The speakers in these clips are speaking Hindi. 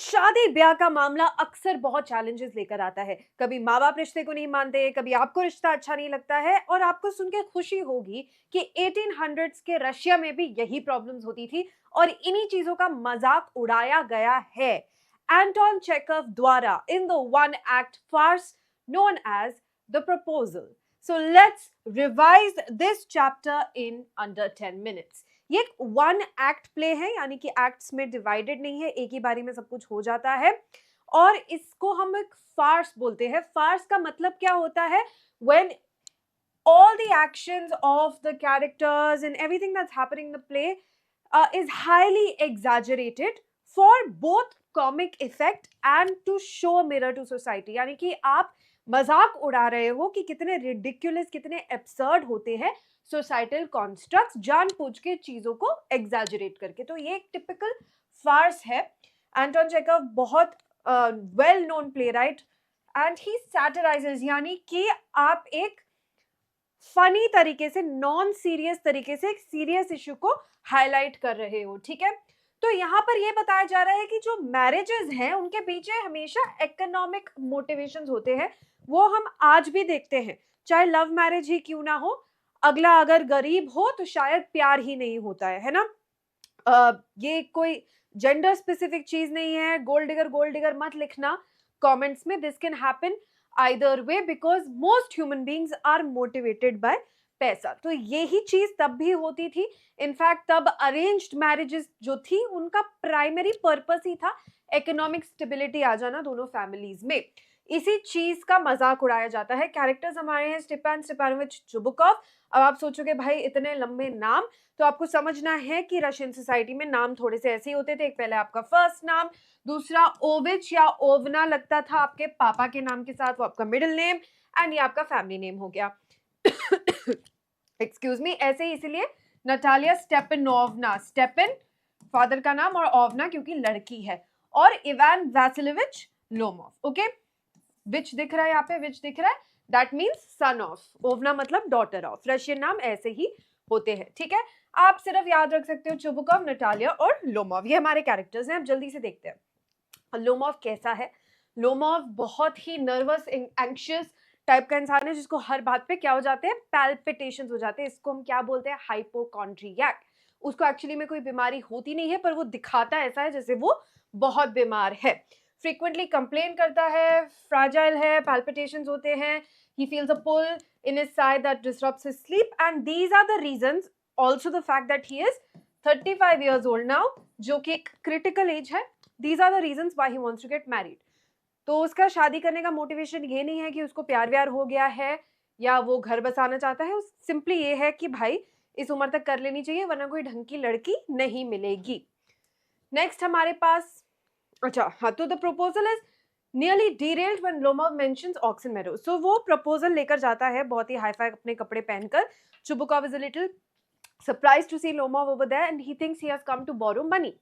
शादी ब्याह का मामला अक्सर बहुत चैलेंजेस लेकर आता है। कभी माँ बाप रिश्ते को नहीं मानते, कभी आपको रिश्ता अच्छा नहीं लगता है और आपको सुन के खुशी होगी कि 1800s के रशिया में भी यही प्रॉब्लम्स होती थी और इन्हीं चीजों का मजाक उड़ाया गया है एंटोन चेकव द्वारा in the one act farce known as the proposal. So let's revise this chapter in under 10 minutes. ये एक वन एक्ट प्ले है, यानी कि एक्ट्स में डिवाइडेड नहीं है, एक ही बारी में सब कुछ हो जाता है और इसको हम एक फार्स बोलते हैं। फार्स का मतलब क्या होता है? When all the actions of the characters and everything that's happening in the play is highly exaggerated for both comic effect and to show a mirror to society। यानी कि आप मजाक उड़ा रहे हो कि कितने रिडिकुलस, कितने एब्सर्ड होते हैं सोसाइटल कॉन्स्ट्रक्ट्स, जानबूझ के चीजों को एग्जैजरेट करके। तो ये एक टिपिकल फार्स है। एंटोन चेकव बहुत well known playwright and he satirises, यानी कि आप एक फनी तरीके से, नॉन सीरियस तरीके से एक सीरियस इशू को हाईलाइट कर रहे हो। ठीक है, तो यहाँ पर यह बताया जा रहा है कि जो मैरिजेस हैं उनके पीछे हमेशा इकोनॉमिक मोटिवेशंस होते हैं। वो हम आज भी देखते हैं, चाहे लव मैरिज ही क्यों ना हो। अगला अगर गरीब हो तो शायद प्यार ही नहीं होता है ना। ये कोई जेंडर स्पेसिफिक चीज नहीं है। गोल्ड डिगर मत लिखना कमेंट्स में। This can happen either way because most human beings are motivated by पैसा। तो यही चीज तब भी होती थी। इनफैक्ट तब अरेंज्ड मैरिजेस जो थी उनका प्राइमरी पर्पस ही था इकोनॉमिक स्टेबिलिटी आ जाना दोनों फैमिलीज में। इसी चीज का मजाक उड़ाया जाता है। कैरेक्टर्स हमारे हैं स्टेपान स्टेपानोविच चुबुकॉव। अब आप सोचोगे भाई इतने लंबे नाम, तो आपको समझना है कि रशियन सोसाइटी में नाम थोड़े से ऐसे ही होते थे। एक पहले आपका फर्स्ट नाम, दूसरा ओविच या ओवना लगता था आपके पापा के नाम के साथ, वो आपका मिडिल नेम, एंड ये आपका फैमिली नेम हो गया। Excuse me. ऐसे ही इसीलिए नटालिया स्टेपनोवना, स्टेपन फादर का नाम और ओवना क्योंकि लड़की है, और इवान वैसिलोविच लोमोव। ओके, विच दिख रहा है यहाँ पे, विच दिख रहा है, दैट मीन्स सन ऑफ। ओवना मतलब डॉटर ऑफ। रशियन नाम ऐसे ही होते हैं। ठीक है, आप सिर्फ याद रख सकते हो चुबुकॉव, नटालिया और लोमोव। ये हमारे कैरेक्टर्स हैं। अब जल्दी से देखते हैं लोमोव कैसा है। लोमोव बहुत ही नर्वस, एंग्शियस टाइप का इंसान है जिसको हर बात पे क्या हो जाते हैं, पैल्पिटेशंस हो जाते हैं। इसको हम क्या बोलते हैं, हाइपोकॉन्ड्रियक। उसको एक्चुअली में कोई बीमारी होती नहीं है, पर वो दिखाता ऐसा है जैसे वो बहुत बीमार है। फ्रीक्वेंटली कंप्लेन करता है, फ्रैजाइल है, पैल्पिटेशंस होते हैं, he feels a pull in his side that disrupts his sleep, and these are the reasons, also the fact that he is 35 years old now, जो कि एक critical age है। These are the reasons why he wants to get married। तो उसका शादी करने का मोटिवेशन ये नहीं है कि उसको प्यार व्यार हो गया है या वो घर बसाना चाहता है। सिंपली ये है कि भाई इस उम्र तक कर लेनी चाहिए वरना कोई ढंग की लड़की नहीं मिलेगी। नेक्स्ट हमारे पास, अच्छा हाँ, तो the proposal is nearly derailed when Lomov mentions Oxen Meadow. So वो प्रपोजल लेकर जाता है बहुत ही हाई-फाई अपने कपड़े पहनकर। Chubukov is a little surprised to see Lomov over there and he thinks he has come to borrow money.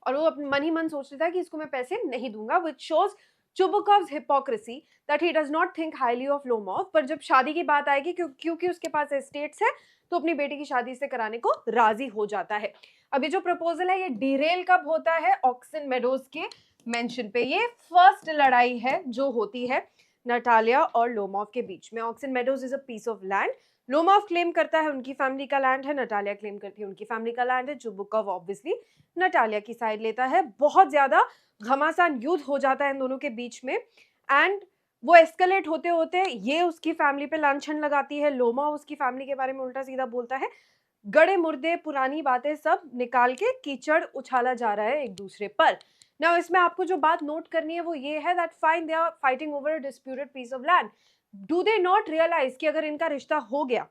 और वो अपने मन ही मन सोच रहा है कि इसको मैं पैसे नहीं दूंगा, which shows Chubukov's hypocrisy that he does not think highly of Lomov. पर जब शादी की बात आएगी, क्योंकि उसके पास एस्टेट्स है, तो अपनी बेटी की शादी से कराने को राजी हो जाता है। अभी जो प्रपोजल है ये डीरेल कब होता है, ऑक्सन मेडोज के मेंशन पे। ये फर्स्ट लड़ाई है जो होती है नटालिया और लोमोव के बीच में। Oxen Meadows is a piece of land. Lomov claim करता है उनकी फैमिली का लैंड है, नटालिया क्लेम करती है उनकी फैमिली का लैंड है। चुबुकॉव ऑब्वियसली नटालिया की साइड लेता है। बहुत ज्यादा घमासान युद्ध हो जाता है इन दोनों के बीच में एंड वो एस्केलेट होते होते ये उसकी फैमिली पे लांछन लगाती है, लोमोव उसकी फैमिली के बारे में उल्टा सीधा बोलता है। गड़े मुर्दे पुरानी बातें सब निकाल के कीचड़ उछाला जा रहा है एक दूसरे पर। नाउ इसमें आपको जो बात नोट करनी है वो ये है that fine they are fighting over a disputed piece of land. Do they not realise कि अगर इनका रिश्ता हो गया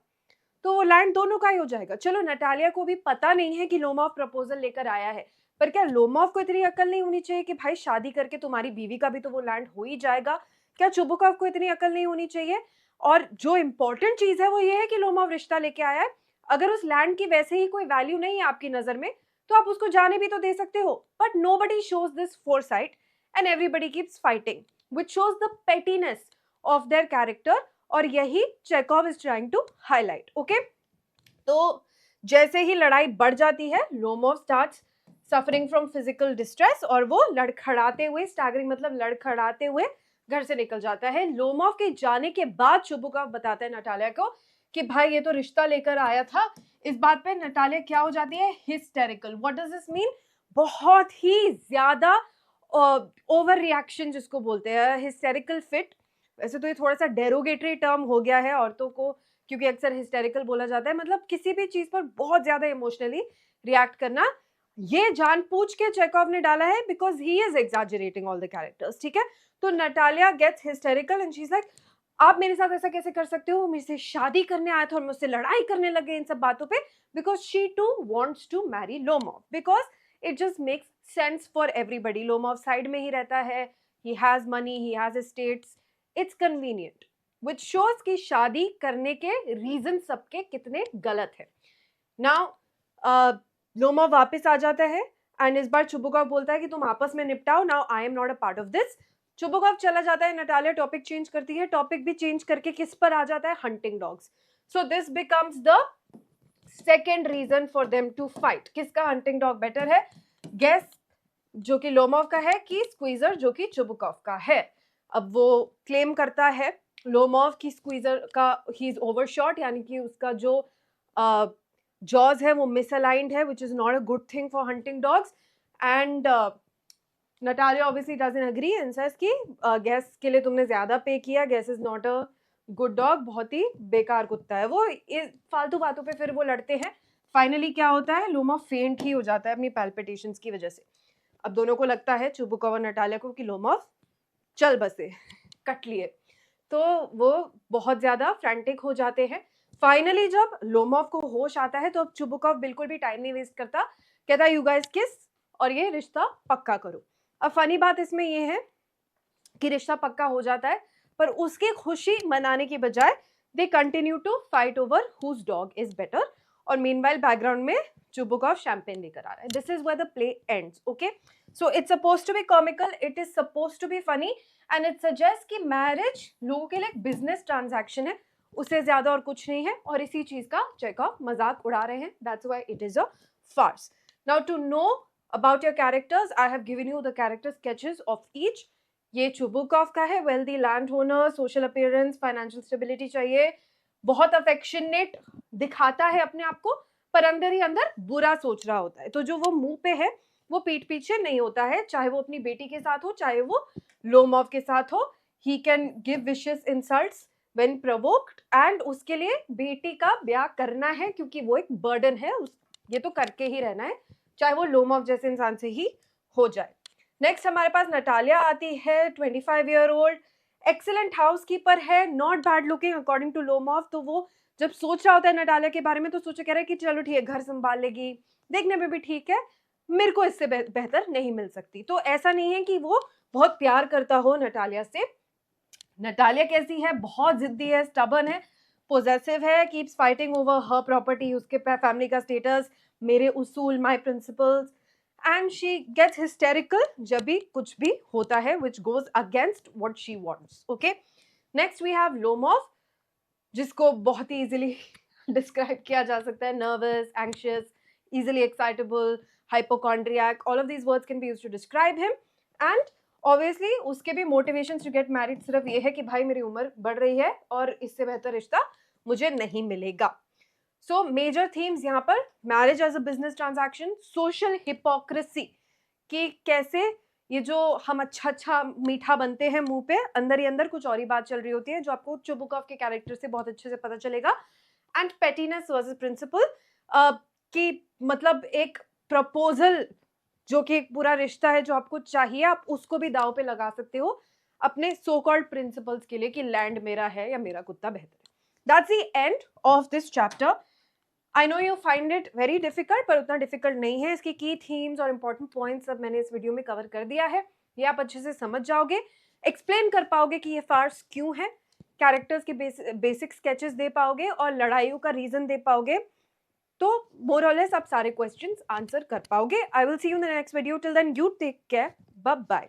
तो वो लैंड दोनों का ही हो जाएगा। चलो नटालिया को भी पता नहीं है कि लोमोव प्रपोजल लेकर आया है, पर क्या लोमोव को इतनी अकल नहीं होनी चाहिए कि भाई शादी करके तुम्हारी बीवी का भी तो वो लैंड हो ही जाएगा? क्या चुबुकॉव को इतनी अकल नहीं होनी चाहिए? और जो इंपॉर्टेंट चीज है वो ये है कि लोमोव रिश्ता लेके आया है। अगर उस लैंड की वैसे ही कोई वैल्यू नहीं है आपकी नजर में तो आप उसको जाने भी तो दे सकते हो। But nobody shows this foresight and everybody keeps fighting, which shows the pettiness of their character. और यही Chekhov is trying to highlight. Okay, तो जैसे ही लड़ाई बढ़ जाती है Lomov starts suffering from physical distress, और वो लड़खड़ाते हुए, स्टैगरिंग मतलब लड़खड़ाते हुए घर से निकल जाता है। लोमॉफ के जाने के बाद चुबुकॉफ बताता है नटालिया को कि भाई ये तो रिश्ता लेकर आया था। इस बात पे नटालिया क्या हो जाती है, hysterical. What does this mean? बहुत ही ज्यादा ओवर रिएक्शन जिसको बोलते हैं, हिस्टेरिकल फिट। वैसे तो ये थोड़ा सा डेरोगेटरी टर्म हो गया है औरतों को, क्योंकि अक्सर हिस्टेरिकल बोला जाता है, मतलब किसी भी चीज पर बहुत ज्यादा इमोशनली रिएक्ट करना। ये जानबूझ के चेकॉफ ने डाला है because he is exaggerating all the characters, ठीक है। तो Natalia gets hysterical and she is like, आप मेरे साथ ऐसा कैसे कर सकते हो, मुझसे शादी करने आया था और मुझसे लड़ाई करने लगे इन सब बातों पे, because she too wants to marry Lomov, because it just makes sense for everybody. Lomov side में ही रहता है, he has money, he has estates, it's convenient, which shows कि शादी करने के रीजन सबके कितने गलत है। नाउ लोमॉफ वापस आ जाता है एंड इस बार चुबुकॉफ बोलता है कि तुम आपस में निपटाओ, now I am not a part of this. Chubukov चला जाता है, नटालिया टॉपिक चेंज करती है, टॉपिक भी चेंज करके किस पर आ जाता है, hunting dogs. So this becomes the second reason for them to fight. किसका हंटिंग डॉग बेटर है? गेस जो कि लोमॉफ का है कि स्क्वीजर जो कि चुबुकॉफ का है। अब वो क्लेम करता है लोमॉफ की स्क्वीजर का ही इज ओवरशॉट, यानी कि उसका जो जॉज है वो मिसअलाइंड है, which is not a good thing for hunting dogs. And Natalia obviously doesn't agree and says कि गैस के लिए तुमने ज्यादा पे किया, Guess is not a good dog, बहुत ही बेकार कुत्ता है वो। इस फालतू बातों पे फिर वो लड़ते हैं। फाइनली क्या होता है, लोमॉफ फेंट ही हो जाता है अपनी पैल्पिटेशंस की वजह से। अब दोनों को लगता है, चुबुकॉफ और नटालिया को, कि लोमॉफ चल बसे, कट लिए। तो वो बहुत ज्यादा फ्रैंटिक हो जाते हैं। फाइनली जब लोमॉफ को होश आता है तो अब चुबुकॉफ बिल्कुल भी टाइम नहीं वेस्ट करता, कहता है यू गाइस किस और ये रिश्ता पक्का करो। अब फनी बात इसमें ये है कि रिश्ता पक्का हो जाता है, पर उसकी खुशी मनाने की बजाय they continue to fight over whose dog is better. और मीनवाइल बैकग्राउंड में चुबुकॉफ शैंपेन लेकर आ रहा है। This is where the play ends, okay. So it's supposed to be comical, it is supposed to be funny and it suggest कि मैरिज लोगों के लिए एक बिजनेस ट्रांजैक्शन है, उससे ज्यादा और कुछ नहीं है। और इसी चीज का चेकऑफ मजाक उड़ा रहे हैं, that's why it is a farce. Now to know about your characters, I have given you the character sketches of each. ये चुबुकॉफ का है, wealthy land owner, social appearance, financial stability चाहिए, बहुत अफेक्शनेट दिखाता है अपने आप को, पर अंदर ही अंदर बुरा सोच रहा होता है। तो जो वो मुंह पे है वो पीठ पीछे नहीं होता है, चाहे वो अपनी बेटी के साथ हो, चाहे वो लोमॉफ के साथ हो। He can give vicious insults when provoked and उसके लिए बेटी का ब्याह करना है क्योंकि वो एक बर्डन है, ये तो करके ही रहना है, चाहे वो लोमॉफ जैसे इंसान से ही हो जाए। नेक्स्ट हमारे पास नटालिया आती है, 25 ईयर ओल्ड, एक्सीलेंट हाउसकीपर है, not bad looking according to Lomov. तो वो जब सोच रहा होता है नटालिया के बारे में तो सोच कह रहा है कि चलो ठीक है, घर संभाल लेगी, देखने में भी ठीक है, मेरे को इससे बेहतर नहीं मिल सकती। तो ऐसा नहीं है कि वो बहुत प्यार करता हो नटालिया से। नटालिया कैसी है, बहुत जिद्दी है, स्टबर्न है, पोजेसिव है, keeps fighting over her property, उसके फैमिली का स्टेटस, मेरे उसूल, my principles, and she gets hysterical जब भी कुछ भी होता है which goes against what she wants, okay. Next we have लोमॉफ, जिसको बहुत ही इजीली डिस्क्राइब किया जा सकता है, nervous, anxious, easily excitable, hypochondriac, all of these words can be used to describe him. And obviously उसके भी motivations to get married सिर्फ ये है कि भाई मेरी उम्र बढ़ रही है और इससे बेहतर रिश्ता मुझे नहीं मिलेगा। So major themes यहाँ पर, marriage as a business transaction, social hypocrisy, कि कैसे ये जो हम अच्छा अच्छा मीठा बनते हैं मुंह पे, अंदर ही अंदर कुछ और ही बात चल रही होती है, जो आपको चुबुकॉफ के कैरेक्टर से बहुत अच्छे से पता चलेगा। एंड पेटीनेस वर्सेस प्रिंसिपल, कि मतलब एक प्रपोजल जो कि एक पूरा रिश्ता है जो आपको चाहिए, आप उसको भी दाव पे लगा सकते हो अपने सो कॉल्ड प्रिंसिपल्स के लिए कि लैंड मेरा है या मेरा कुत्ता बेहतर है। That's the end of this chapter. I know you find it very difficult, पर उतना डिफिकल्ट नहीं है। इसकी की थीम्स और इंपॉर्टेंट पॉइंट्स सब मैंने इस वीडियो में कवर कर दिया है, ये आप अच्छे से समझ जाओगे, एक्सप्लेन कर पाओगे कि ये फार्स क्यों है, कैरेक्टर्स के बेसिक स्केचेस दे पाओगे और लड़ाइयों का रीजन दे पाओगे, तो मोर और लेस आप सारे क्वेश्चंस आंसर कर पाओगे। I will see you in the next video, till then you take care, bye bye.